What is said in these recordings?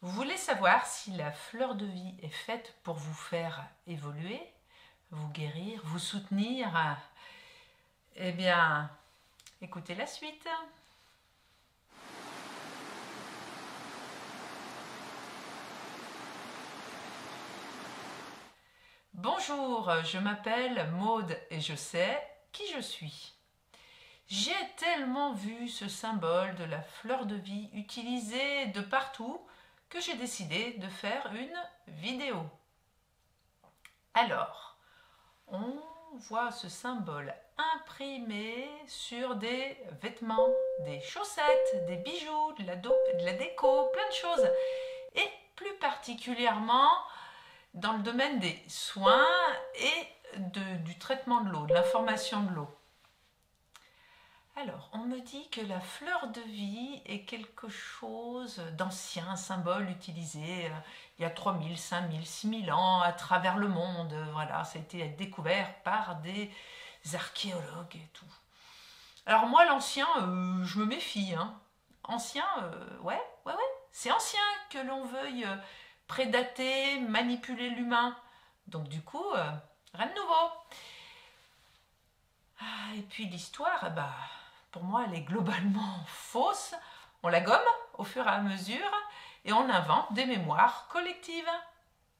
Vous voulez savoir si la fleur de vie est faite pour vous faire évoluer, vous guérir, vous soutenir? Eh bien, écoutez la suite. Bonjour, je m'appelle Maude et je sais qui je suis. J'ai tellement vu ce symbole de la fleur de vie utilisé de partout que j'ai décidé de faire une vidéo. Alors, on voit ce symbole imprimé sur des vêtements, des chaussettes, des bijoux, de la déco, plein de choses. Et plus particulièrement dans le domaine des soins et du traitement de l'eau, de l'information de l'eau. Alors, on me dit que la fleur de vie est quelque chose d'ancien, un symbole utilisé il y a 3000, 5000, 6000 ans à travers le monde. Voilà, ça a été découvert par des archéologues et tout. Alors moi, l'ancien, je me méfie. Hein. Ancien, ouais. C'est ancien que l'on veuille prédater, manipuler l'humain. Donc du coup, rien de nouveau. Ah, et puis l'histoire, bah, pour moi, elle est globalement fausse. On la gomme au fur et à mesure et on invente des mémoires collectives.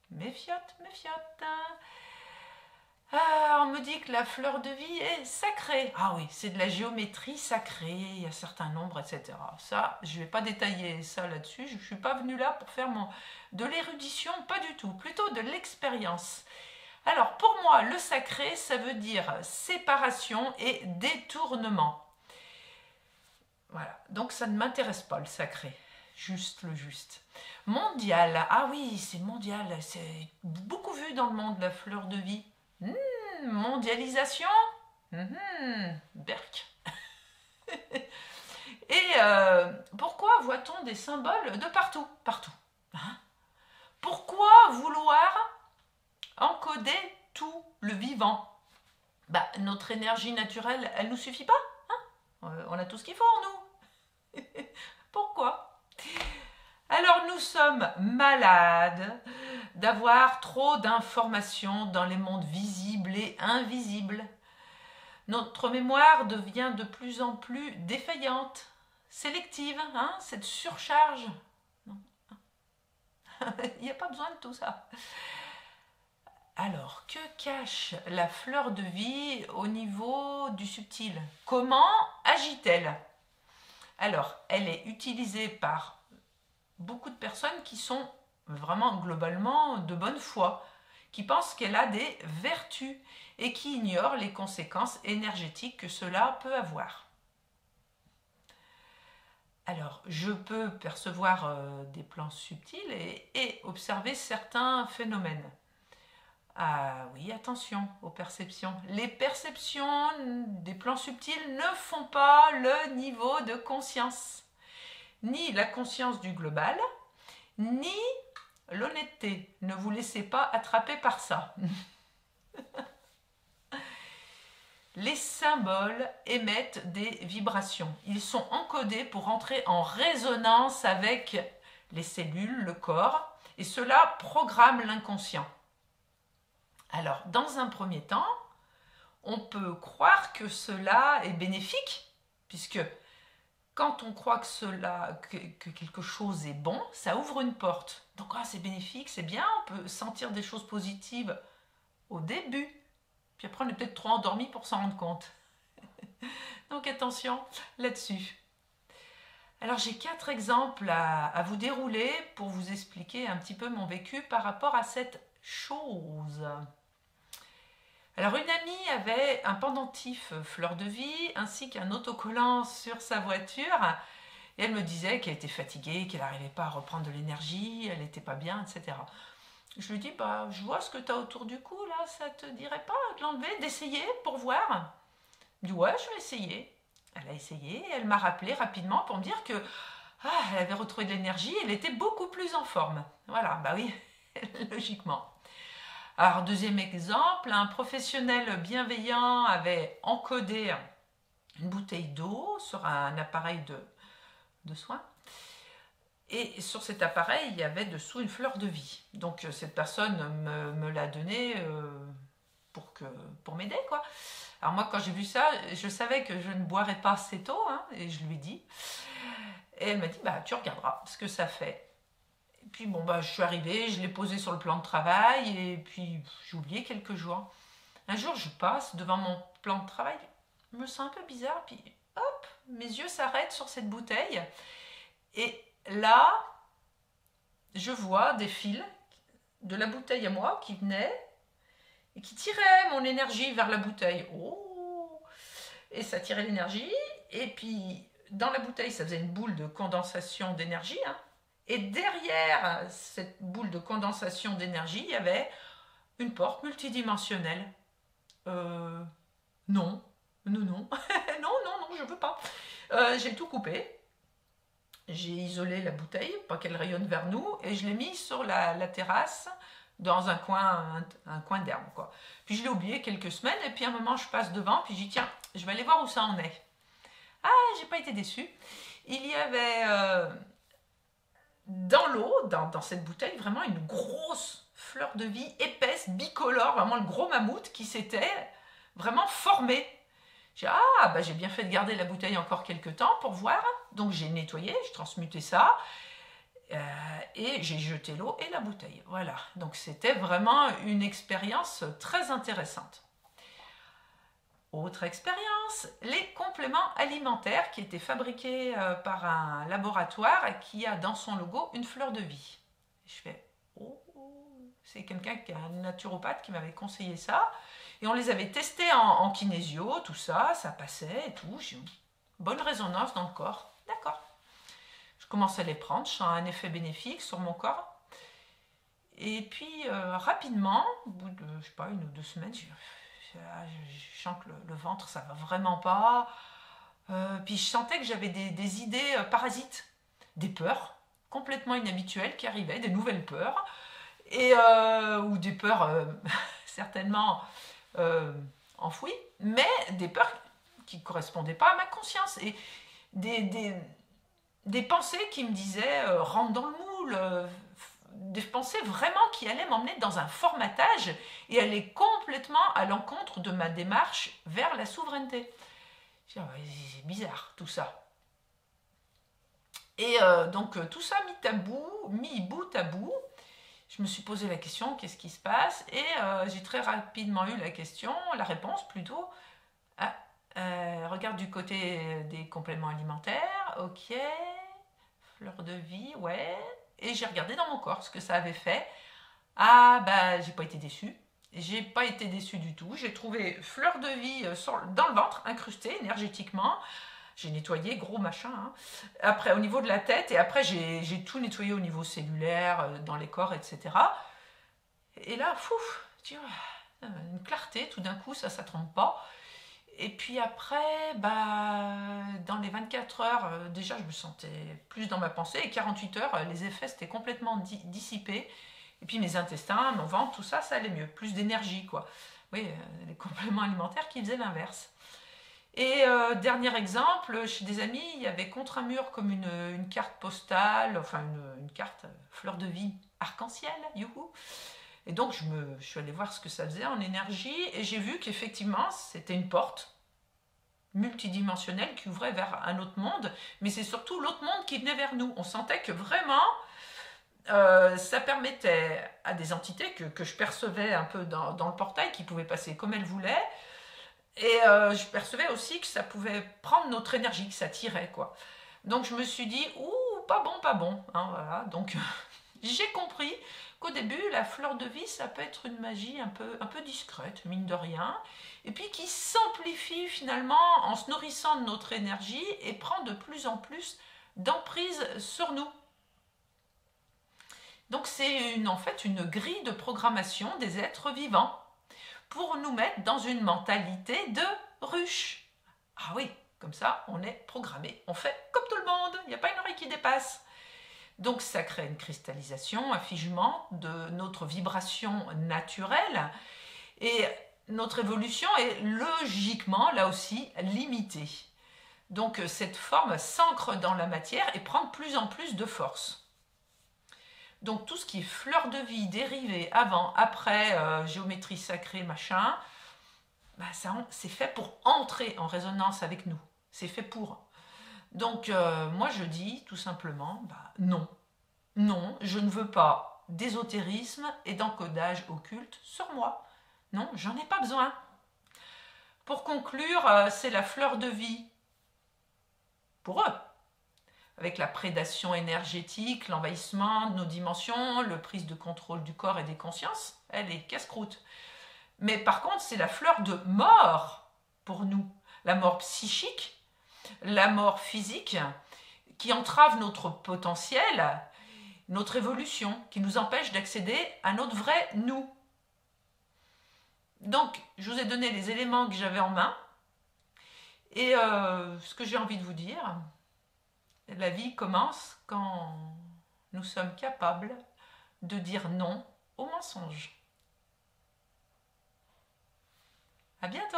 Méfiote, méfiote. Ah, on me dit que la fleur de vie est sacrée. Ah oui, c'est de la géométrie sacrée, il y a certains nombres, etc. Ça, je ne vais pas détailler ça là-dessus. Je ne suis pas venue là pour faire de l'érudition, pas du tout. Plutôt de l'expérience. Alors, pour moi, le sacré, ça veut dire séparation et détournement. Voilà, donc ça ne m'intéresse pas le sacré, juste le juste. Mondial, ah oui, c'est mondial, c'est beaucoup vu dans le monde, la fleur de vie. Mondialisation, berk. Et pourquoi voit-on des symboles de partout? Partout. Hein? Pourquoi vouloir encoder tout le vivant? Bah, notre énergie naturelle, elle nous suffit pas, hein? On a tout ce qu'il faut en nous. Pourquoi? Alors nous sommes malades d'avoir trop d'informations dans les mondes visibles et invisibles. Notre mémoire devient de plus en plus défaillante, sélective, hein, cette surcharge. Non. Il n'y a pas besoin de tout ça. Alors, que cache la fleur de vie au niveau du subtil? Comment agit-elle? Alors, elle est utilisée par beaucoup de personnes qui sont vraiment globalement de bonne foi, qui pensent qu'elle a des vertus et qui ignorent les conséquences énergétiques que cela peut avoir. Alors, je peux percevoir des plans subtils et observer certains phénomènes. Ah oui, attention aux perceptions. Les perceptions des plans subtils ne font pas le niveau de conscience, ni la conscience du global, ni l'honnêteté. Ne vous laissez pas attraper par ça. Les symboles émettent des vibrations. Ils sont encodés pour entrer en résonance avec les cellules, le corps, et cela programme l'inconscient. Alors, dans un premier temps, on peut croire que cela est bénéfique, puisque quand on croit que quelque chose est bon, ça ouvre une porte. Donc, c'est bénéfique, c'est bien, on peut sentir des choses positives au début. Puis après, on est peut-être trop endormi pour s'en rendre compte. Donc, attention là-dessus. Alors, j'ai 4 exemples à vous dérouler pour vous expliquer un petit peu mon vécu par rapport à cette chose. Alors, une amie avait un pendentif fleur de vie ainsi qu'un autocollant sur sa voiture. Et elle me disait qu'elle était fatiguée, qu'elle n'arrivait pas à reprendre de l'énergie, elle n'était pas bien, etc. Je lui dis, bah, je vois ce que tu as autour du cou, là, ça te dirait pas de l'enlever, d'essayer pour voir? Elle me dit, ouais, je vais essayer. Elle a essayé et elle m'a rappelé rapidement pour me dire que elle avait retrouvé de l'énergie, elle était beaucoup plus en forme. Voilà, bah oui, logiquement. Alors, deuxième exemple, un professionnel bienveillant avait encodé une bouteille d'eau sur un appareil de soins. Et sur cet appareil, il y avait dessous une fleur de vie. Donc cette personne me l'a donnée pour m'aider, quoi. Alors moi, quand j'ai vu ça, je savais que je ne boirais pas assez tôt, hein, et je lui ai dit. Et elle m'a dit, bah tu regarderas ce que ça fait. Et puis bon, bah je suis arrivée, je l'ai posé sur le plan de travail, et puis j'ai oublié quelques jours. Un jour, je passe devant mon plan de travail, je me sens un peu bizarre, puis hop, mes yeux s'arrêtent sur cette bouteille, et là, je vois des fils de la bouteille à moi qui venaient et qui tiraient mon énergie vers la bouteille. Oh! Et ça tirait l'énergie, et puis dans la bouteille, ça faisait une boule de condensation d'énergie, hein. Et derrière cette boule de condensation d'énergie, il y avait une porte multidimensionnelle. Non, non, non, non, non, je veux pas. J'ai tout coupé. J'ai isolé la bouteille, pas qu'elle rayonne vers nous, et je l'ai mis sur la terrasse, dans un coin d'herbe, quoi. Puis je l'ai oublié quelques semaines, et puis à un moment, je passe devant, puis je dis, tiens, je vais aller voir où ça en est. Ah, j'ai pas été déçue. Il y avait dans l'eau, dans cette bouteille, vraiment une grosse fleur de vie épaisse, bicolore, vraiment le gros mammouth qui s'était vraiment formé. J'ai bien fait de garder la bouteille encore quelques temps pour voir. Donc j'ai nettoyé, j'ai transmuté ça, et j'ai jeté l'eau et la bouteille. Voilà, donc c'était vraiment une expérience très intéressante. Autre expérience, les compléments alimentaires qui étaient fabriqués par un laboratoire qui a dans son logo une fleur de vie. Je fais, oh, c'est quelqu'un qui est un naturopathe qui m'avait conseillé ça. Et on les avait testés en kinésio, tout ça, ça passait et tout. J'ai une bonne résonance dans le corps. D'accord. Je commence à les prendre, je sens un effet bénéfique sur mon corps. Et puis, rapidement, au bout de, je sais pas, 1 ou 2 semaines, je sens que le ventre, ça va vraiment pas. Puis je sentais que j'avais des idées parasites, des peurs complètement inhabituelles qui arrivaient, des nouvelles peurs, ou des peurs certainement enfouies, mais des peurs qui ne correspondaient pas à ma conscience, et des pensées qui me disaient rentre dans le moule, des pensées vraiment qui allaient m'emmener dans un formatage et aller complètement à l'encontre de ma démarche vers la souveraineté. C'est bizarre tout ça. Et donc tout ça mis bout à bout, je me suis posé la question, qu'est-ce qui se passe? Et j'ai très rapidement eu la réponse plutôt. Regarde du côté des compléments alimentaires, ok, fleur de vie, ouais. Et j'ai regardé dans mon corps ce que ça avait fait. Ah, bah, j'ai pas été déçue. J'ai pas été déçue du tout. J'ai trouvé fleur de vie dans le ventre, incrustée énergétiquement. J'ai nettoyé, gros machin. Hein. Après, au niveau de la tête, et après, j'ai tout nettoyé au niveau cellulaire, dans les corps, etc. Et là, tu vois, une clarté, tout d'un coup, ça trompe pas. Et puis après, dans les 24 heures, déjà je me sentais plus dans ma pensée, et 48 heures, les effets s'étaient complètement dissipés. Et puis mes intestins, mon ventre, tout ça, ça allait mieux. Plus d'énergie, quoi. Oui, les compléments alimentaires qui faisaient l'inverse. Et dernier exemple, chez des amis, il y avait contre un mur comme une carte postale, enfin une carte fleur de vie arc-en-ciel, youhou. Et donc, je suis allée voir ce que ça faisait en énergie, et j'ai vu qu'effectivement, c'était une porte multidimensionnelle qui ouvrait vers un autre monde, mais c'est surtout l'autre monde qui venait vers nous. On sentait que vraiment, ça permettait à des entités que je percevais un peu dans le portail, qui pouvaient passer comme elles voulaient, et je percevais aussi que ça pouvait prendre notre énergie, que ça tirait, quoi. Donc, je me suis dit, ouh, pas bon, hein, voilà. Donc, j'ai compris qu'au début, la fleur de vie, ça peut être une magie un peu discrète, mine de rien, et puis qui s'amplifie finalement en se nourrissant de notre énergie et prend de plus en plus d'emprise sur nous. Donc c'est en fait une grille de programmation des êtres vivants pour nous mettre dans une mentalité de ruche. Ah oui, comme ça, on est programmé, on fait comme tout le monde, il n'y a pas une oreille qui dépasse. Donc ça crée une cristallisation, un figement de notre vibration naturelle, et notre évolution est logiquement là aussi limitée. Donc cette forme s'ancre dans la matière et prend de plus en plus de force. Donc tout ce qui est fleur de vie, dérivé, avant, après, géométrie sacrée, machin, bah, c'est fait pour entrer en résonance avec nous. C'est fait pour. Donc moi je dis tout simplement, bah, non. Non, je ne veux pas d'ésotérisme et d'encodage occulte sur moi. Non, j'en ai pas besoin. Pour conclure, c'est la fleur de vie pour eux, avec la prédation énergétique, l'envahissement de nos dimensions, le prise de contrôle du corps et des consciences. Elle est casse-croûte. Mais par contre, c'est la fleur de mort pour nous. La mort psychique, la mort physique, qui entrave notre potentiel, notre évolution, qui nous empêche d'accéder à notre vrai nous. Donc, je vous ai donné les éléments que j'avais en main. Et ce que j'ai envie de vous dire, la vie commence quand nous sommes capables de dire non au mensonge. À bientôt!